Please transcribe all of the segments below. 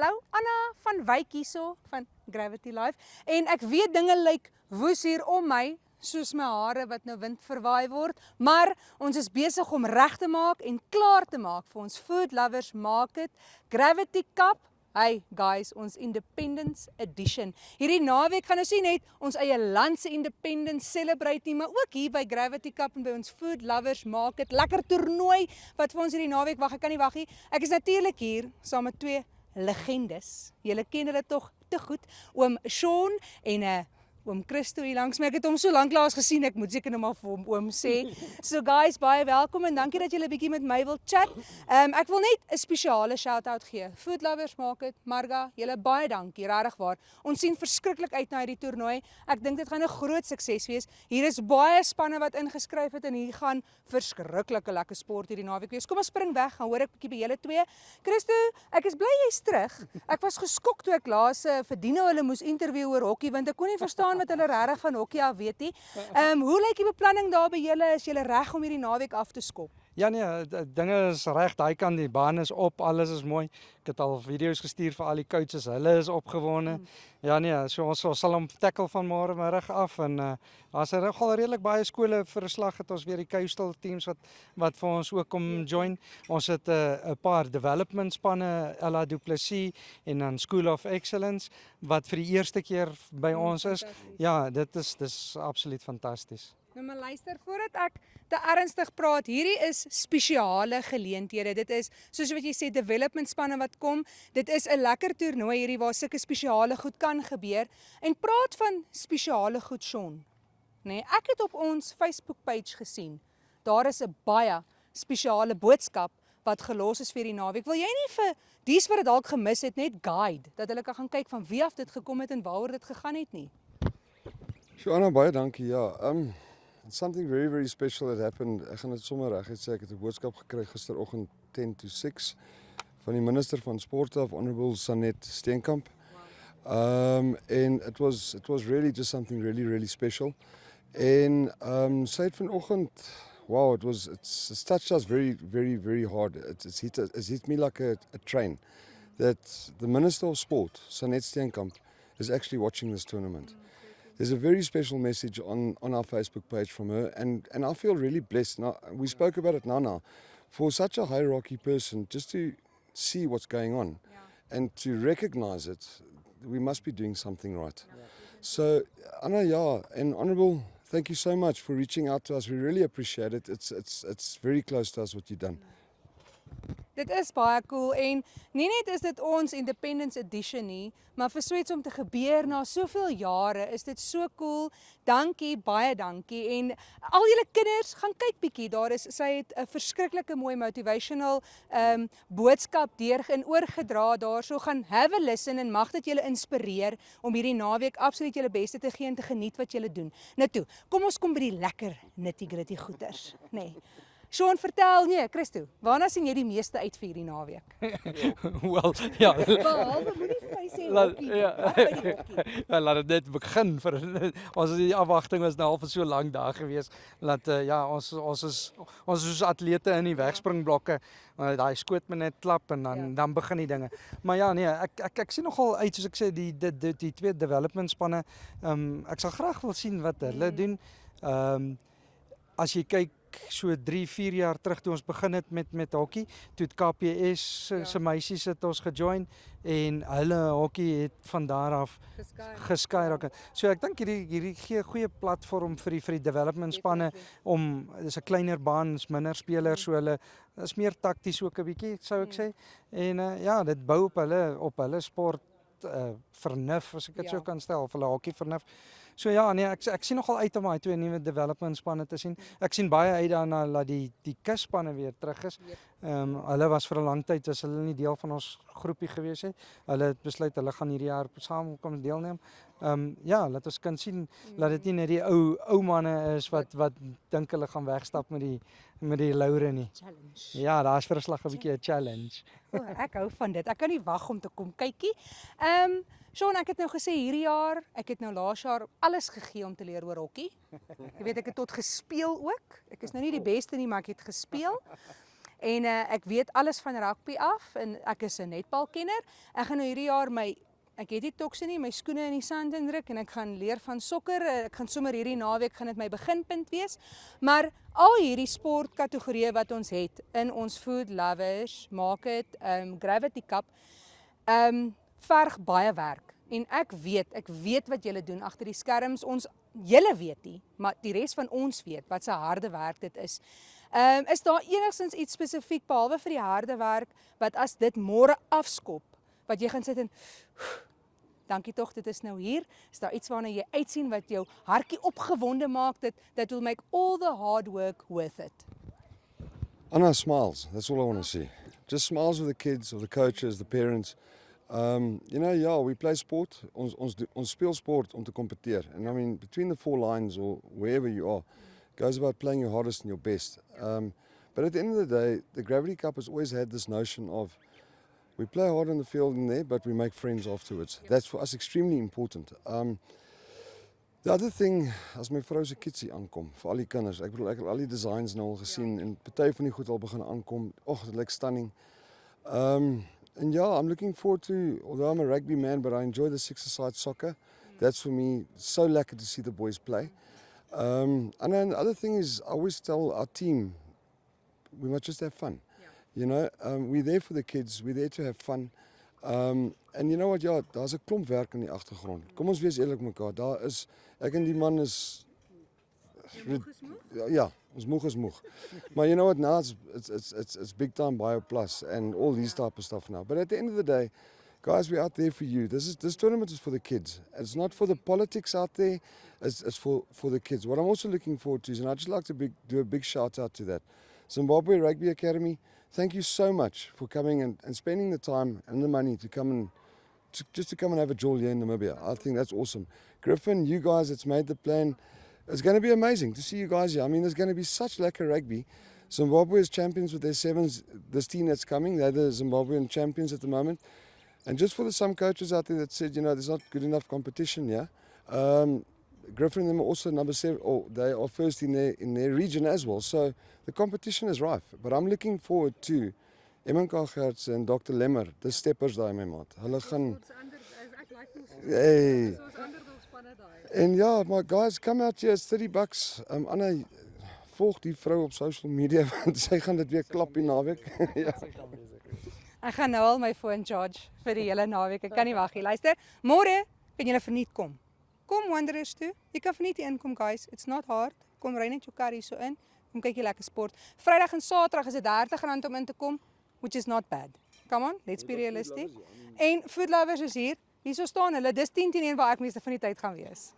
Hallo, Anna van Wyk hierso van Gravity Life. En ek weet dinge lyk woes hier om my, soos my hare wat nou wind verwaai word, maar ons is besig om reg te maak en klaar te maak vir ons Food Lovers Market Gravity Cup. Hey guys, ons Independence Edition. Hierdie naweek gaan ons nie net ons eie land se Independence celebrate nie, maar ook hier by Gravity Cup en by ons Food Lovers Market. Lekker toernooi wat vir ons hierdie naweek wag. Ek kan nie wag nie. Ek is natuurlik hier saam met twee legendes. Julle ken hulle tog te goed. Oom Sean en oom Christo hier langs my. Ek het hom so lank laas gesien, ek moet seker nou maar vir hom oom sê. So guys, baie welkom en dankie dat julle 'n bietjie met my wil chat. Ek wil net 'n spesiale shout-out gee. Food Lovers Market, Marga, julle baie dankie, regtig waar. Ons sien verskriklik uit na hierdie toernooi. Ek dink dit gaan 'n groot sukses wees. Hier is baie spanne wat ingeskryf het en hier gaan verskriklike lekker sport hierdie naweek wees. Kom ons spring weg, gaan hoor ek 'n bietjie by julle twee. Christo, ek is bly jy's terug. Ek was geskok toe ek laas vir Dino hulle moes interview oor hokkie want ek kon nie verstaan wat hulle regtig van hokkie af weet nie. Hoe lyk die beplanning daar by julle? Is julle reg om hierdie naweek af te skop? Ja nee, dinge is reg, daai kant die baan is op, alles is mooi. Ek het al video's gestuur vir al die coaches, hulle is opgewonde. Ja nee, so ons sal hom tackle van môre middag af en daar's al redelik baie skole vir 'n slag het ons weer die coastal teams wat vir ons ook kom join. Ons het 'n paar development spanne, Ella Du Plessis en dan School of Excellence wat vir die eerste keer by ons is. Ja, dis absoluut fantasties. Nou maar luister, voordat ek te ernstig praat, hierdie is spesiale geleenthede. Dit is, soos wat jy sê, development spanne wat kom. Dit is 'n lekker toernooi hierdie waar sulke spesiale goed kan gebeur. En praat van spesiale goed, Sean. Nee, ek het op ons Facebook page gesien. Daar is 'n baie spesiale boodskap wat gelos is vir die naweek. Wil jy nie vir dies wat dit dalk gemis het net guide dat hulle kan gaan kyk van wie af dit gekom het en waaroor dit gegaan het nie? Joanna, baie dankie. Ja, something very, very special that happened. Ek gaan dit sommer reguit sê. Ek het 'n boodskap gekry gisteroggend 10 to 6 van die minister van Sport of Honourable Sanet Steenkamp. And it was really just something really, really special. En sy het vanoggend, wow, it's touched us very, very, very hard. It's hit me like a train. That the Minister of Sport, Sanet Steenkamp, is actually watching this tournament. There's a very special message on our Facebook page from her, and I feel really blessed. Now, we spoke about it now. For such a hierarchy person, just to see what's going on and to recognize it, we must be doing something right. So, Anna, yeah, and Honourable, thank you so much for reaching out to us. We really appreciate it. It's very close to us what you've done. Dit is baie cool en nie net is dit ons Independence Edition nie, maar vir so iets om te gebeur na soveel jare is dit so cool. Dankie, baie dankie. En al julle kinders, gaan kyk bietjie. Sy het 'n verskriklike mooi motivational boodskap oorgedra daar. So gaan have a listen en mag dit julle inspireer om hierdie naweek absoluut julle beste te gee en te geniet wat julle doen. Nou toe, kom ons kom by die lekker nitty-gritty goeters, nê. Nee. Sean, vertel, nee, Christo, waarna sien jy die meeste uit vir hierdie naweek? Wel, ja. Behalwe moenie vir my sê hokkie. Laat dit net begin ons die afwagting was nou al vir so lank daar gewees. Laat ja, ons is soos atlete in die wegspringblokke. Daai skoot my net klap en dan begin die dinge. Maar ja, nee, ek sien nogal uit soos ek sê die twee development spanne. Ek sal graag wil sien wat hulle doen. As jy kyk so 3-4 jaar terug toe ons begin het met hokkie, toe het KPS se meisies het ons gejoin en hulle hokkie het van daar af geskyrocket. So ek dink hierdie gee 'n goeie platform vir die development spanne om dis 'n kleiner baan, is minder spelers, so hulle is meer takties ook 'n bietjie sou ek sê. En ja, dit bou op hulle sport vernuf as ek dit so kan stel, of hulle hokkie vernuf. So ja, nee, ek sien nogal uit om daai twee nuwe development spanne te sien. Ek sien baie uit daarna dat die kusspanne weer terug is. Hulle was vir 'n lang tyd was hulle nie deel van ons groepie gewees het. Hulle het besluit hulle gaan hierdie jaar saam kom deelneem. Ja, laat ons kan sien dat dit nie net die ou manne is wat dink hulle gaan wegstap met die laure nie. Challenge. Ja, daar's vir 'n slag 'n bietjie 'n challenge. Ek hou van dit. Ek kan nie wag om te kom kykie. Sean, ek het nou gesê hierdie jaar, ek het nou laas jaar alles gegee om te leer oor hokkie. Jy weet ek het tot gespeel ook. Ek is nou nie die beste nie, maar ek het gespeel. En ek weet alles van rugby af en ek is 'n netbalkenner. Ek gaan nou hierdie jaar ek het nie toksie nie, my skoene in die sand indruk en ek gaan leer van sokker. Ek gaan sommer hierdie naweek gaan dit my beginpunt wees. Maar al hierdie sportkategorieë wat ons het in ons Food Lovers, maak dit Gravity Cup, verg baie werk. En ek weet wat julle doen agter die skerms. Julle weet nie, maar die res van ons weet wat se harde werk dit is. Is daar enigstens iets spesifiek behalwe vir die harde werk wat as dit môre afskop, wat jy gaan sit en dankie tog, dit is nou hier. Is daar iets waarna jy uitsien wat jou hartjie opgewonde maak that will make all the hard work worth it? Anna, smiles. That's all I want to see. Just smiles with the kids, of the coaches, the parents. We play sport. Ons speel sport om te competeer. And I mean, between the four lines or wherever you are, it goes about playing your hardest and your best. But at the end of the day, the Gravity Cup has always had this notion of we play hard on the field in there, but we make friends afterwards. That's for us extremely important. The other thing, as my vrou se kitsie aankom, vir al die kinders, ek het al die designs nou al gesien en party van die goed al begin aankom. Dit lyk stunning. And yeah, I'm looking forward to, although I'm a rugby man, but I enjoy the six-a-side soccer. That's for me so lekker to see the boys play. And then the other thing is, I always tell our team, we must just have fun. We're there for the kids, we're there to have fun. And you know what, daar's 'n klomp werk in die agtergrond. Kom ons wees eerlik met mekaar, ek en die man is ons moeg is moeg. Maar you know what, now it's big time BioPlus and all these type of stuff now. But at the end of the day, guys, we're out there for you. This tournament is for the kids. It's not for the politics out there. It's for the kids. What I'm also looking forward to is, and I'd just like to do a big shout out to that, Zimbabwe Rugby Academy. Thank you so much for coming and spending the time and the money to come and to come and have a jol here in Namibia. I think that's awesome. Griffin, you guys that's made the plan. It's going to be amazing to see you guys here. I mean, there's going to be such lekker rugby. Zimbabwe is champions with their sevens. This team that's coming, they're the Zimbabwean champions at the moment. And just for some coaches out there that said, there's not good enough competition here. Griffin and them are also number 7, or they are first in their region as well. So the competition is rife. But I'm looking forward to Emanka Gertz and Dr. Lemmer, the steppers daar my maat. Hulle gaan hey. En ja, maar guys, come out here, it's $30. Anna, volg die vrou op social media want sy gaan dit weer klap die naweek. Ja. Ek gaan nou al my phone charge vir die hele naweek. Ek kan nie wag nie. Luister, môre kan julle verniet kom. Kom Wanderers toe. Jy kan verniet inkom, guys. It's not hard. Kom ry net jou kar hier so in. Kom kyk jy lekker sport. Vrydag en Saterdag is dit R30 om in te kom, which is not bad. Come on, let's be realistic. En Food Lovers is hier. Hierso staan hulle. Dis 10-10 waar ek meeste van die tyd gaan wees.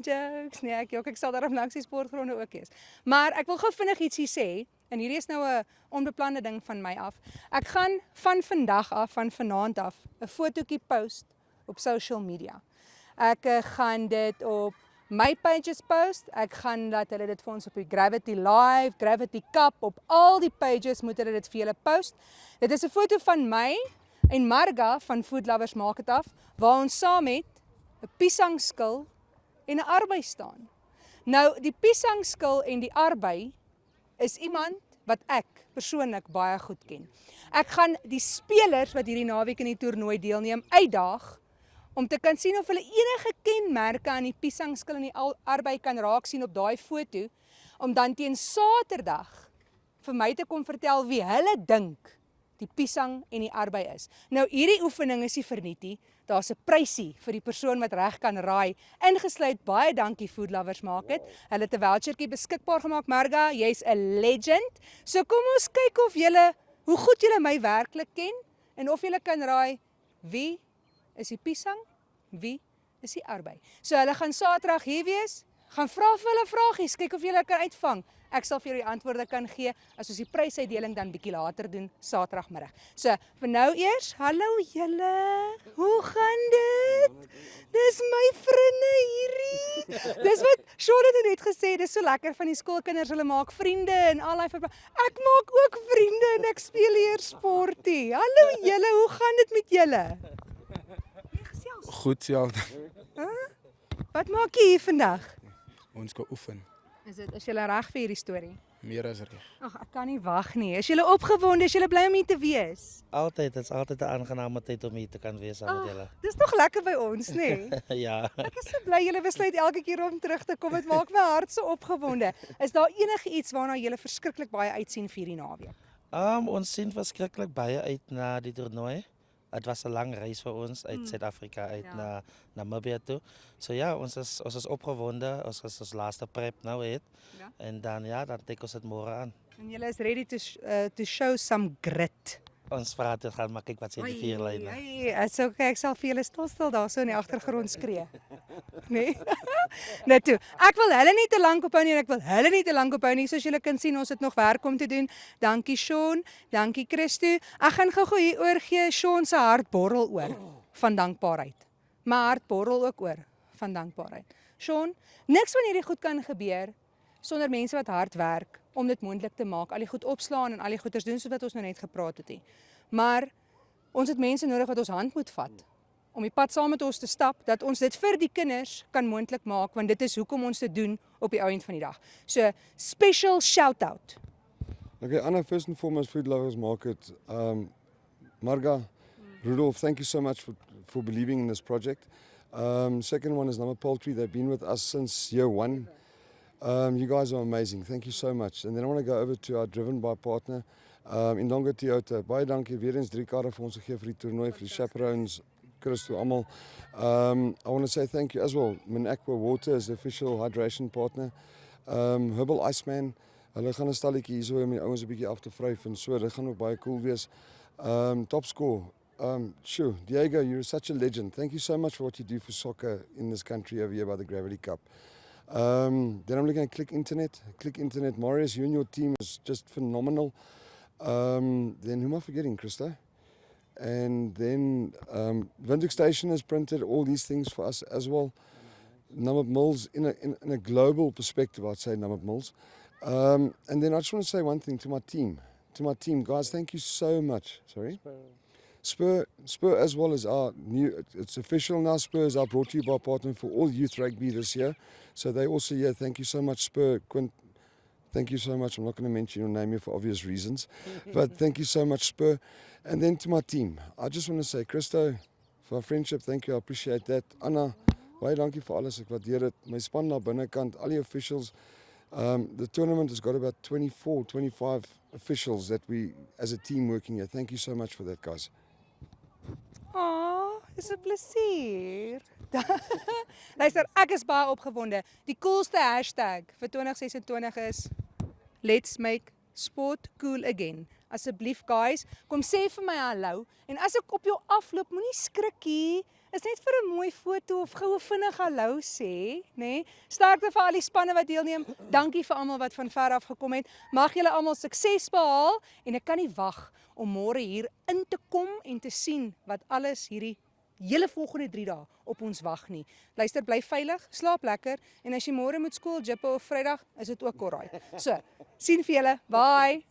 Jokes, nee, ek sal daarom langs die sportgronde ook wees. Maar ek wil gou vinnig ietsie sê, en hierdie is nou 'n onbeplande ding van my af. Ek gaan van vandag af, van vanaand af, 'n fotootjie post op social media. Ek gaan dit op my pages post. Ek gaan laat hulle dit vir ons op die Gravity Live, Gravity Cup, op al die pages moet hulle dit vir julle post. Dit is 'n foto van my en Marga van Food Lovers maak dit af, waar ons saam met 'n piesangskil en 'n arbei staan. Nou, die piesangskil en die arbei is iemand wat ek persoonlik baie goed ken. Ek gaan die spelers wat hierdie naweek in die toernooi deelneem uitdaag om te kan sien of hulle enige kenmerke aan die piesangskil en die arbei kan raak sien op daai foto, om dan teen Saterdag vir my te kom vertel wie hulle dink die piesang en die arbei is. Nou, hierdie oefening is nie verniet nie. Daar's 'n prysie vir die persoon wat reg kan raai, ingesluit baie dankie Food Lovers maak dit. Hulle het 'n vouchertjie beskikbaar gemaak. Marga, jy's 'n legend. So kom ons kyk hoe goed julle my werklik ken en of julle kan raai wie is die piesang, wie is die arbei. So hulle gaan Saterdag hier wees, gaan vra vir hulle vragies, kyk of julle kan uitvang. Ek sal vir julle die antwoorde kan gee as ons die prysuitdeling dan bietjie later doen Saterdagmiddag. So, vir nou eers, hallo julle. Hoe gaan dit? Dis my vriende hierdie. Dis wat Charlotte net gesê, dis so lekker van die skoolkinders, hulle maak vriende en al daai ek maak ook vriende en ek speel hier sportie. Hallo julle, hoe gaan dit met julle? Goed, ja. Wat maak jy hier vandag? Ons gaan oefen. Is julle reg vir hierdie storie? Meer as reg. Ag, ek kan nie wag nie. Is julle opgewonde? Is julle bly om hier te wees? Altyd, dit is altyd 'n aangename tyd om hier te kan wees saam met julle. Dis tog lekker by ons, nê? Ja. Ek is so bly julle besluit elke keer om terug te kom. Dit maak my hart so opgewonde. Is daar enige iets waarna julle verskriklik baie uitsien vir hierdie naweek? Ons sien verskriklik baie uit na die toernooi. Het was 'n lang reis vir ons uit Suid-Afrika uit na Namibië toe. So ja, ons is opgewonde. Ons is ons laaste prep nou het. Ja. En dan dan tik ons dit môre aan. En julle is ready to show some grit. Ons vra dit gaan maar kyk wat sê die vier lyne. Dit's okay, ek sal vir julle stil daarso in die agtergrond skree. Nee. Net toe. Ek wil hulle nie te lank ophou nie en ek wil hulle nie te lank ophou nie. Soos julle kan sien, ons het nog werk om te doen. Dankie Sean, dankie Christo. Ek gaan gou-gou hier oor gee Sean se hart borrel oor van dankbaarheid. My hart borrel ook oor van dankbaarheid. Sean, niks van hierdie goed kan gebeur sonder mense wat hard werk om dit moontlik te maak. Al die goed opslaan en al die goeders doen soos wat ons nou net gepraat het nie. Maar ons het mense nodig wat ons hand moet vat om die pad saam met ons te stap, dat ons dit vir die kinders kan moontlik maak, want dit is hoekom ons dit doen op die ou end van die dag. So, special shout out. Okay, Anna, first and foremost, Food Lovers Market. Marga, Rudolph, thank you so much for believing in this project. Second one is Nama Poultry. They've been with us since year one. You guys are amazing. Thank you so much. And then I want to go over to our Driven By partner, Indonga Toyota. Baie dankie weer eens 3 karre vir ons gegee vir die toernooi, vir die chaperones, Christo, almal. I want to say thank you as well. Minaqua Water is the official hydration partner. Herbal Iceman. Hulle gaan 'n stalletjie hier so om die ouens 'n bietjie af te vryf en so. Dit gaan ook baie cool wees. Top score. Diego, you're such a legend. Thank you so much for what you do for soccer in this country over here by the Gravity Cup. Then I'm looking at Click Internet. Click Internet, Marius, you and your team is just phenomenal. Then who am I forgetting, Christo? And then Windhoek Station has printed all these things for us as well. Namib Mills, in a global perspective, I'd say Namib Mills. And then I just want to say one thing to my team. Guys, thank you so much. Sorry? Spur as well as our new, it's official now, Spur is our brought to you by partner for all youth rugby this year. So they also here, thank you so much Spur. Quint, thank you so much. I'm not going to mention your name here for obvious reasons. But thank you so much Spur. And then to my team, I just want to say, Christo, for our friendship, thank you, I appreciate that. Anna, baie dankie vir alles, ek waardeer dit. My span daar binnekant, al die officials. The tournament has got about 24, 25 officials that we, as a team, working here. Thank you so much for that, guys. Dis 'n plesier. Luister, ek is baie opgewonde. Die coolste hashtag vir 2026 is Let's make sport cool again. Asseblief guys, kom sê vir my hallo en as ek op jou afloop, moenie skrikkie. Is net vir 'n mooi foto of goue vinnig hallo sê, nê? Nee? Sterkte vir al die spanne wat deelneem. Dankie vir almal wat van ver af gekom het. Mag julle almal sukses behaal en ek kan nie wag om môre hier in te kom en te sien wat alles hierdie hele volgende 3 dae op ons wag nie. Luister, bly veilig, slaap lekker en as jy môre moet skool, jippe of Vrydag, is dit ook alraai. So, sien vir julle. Bye.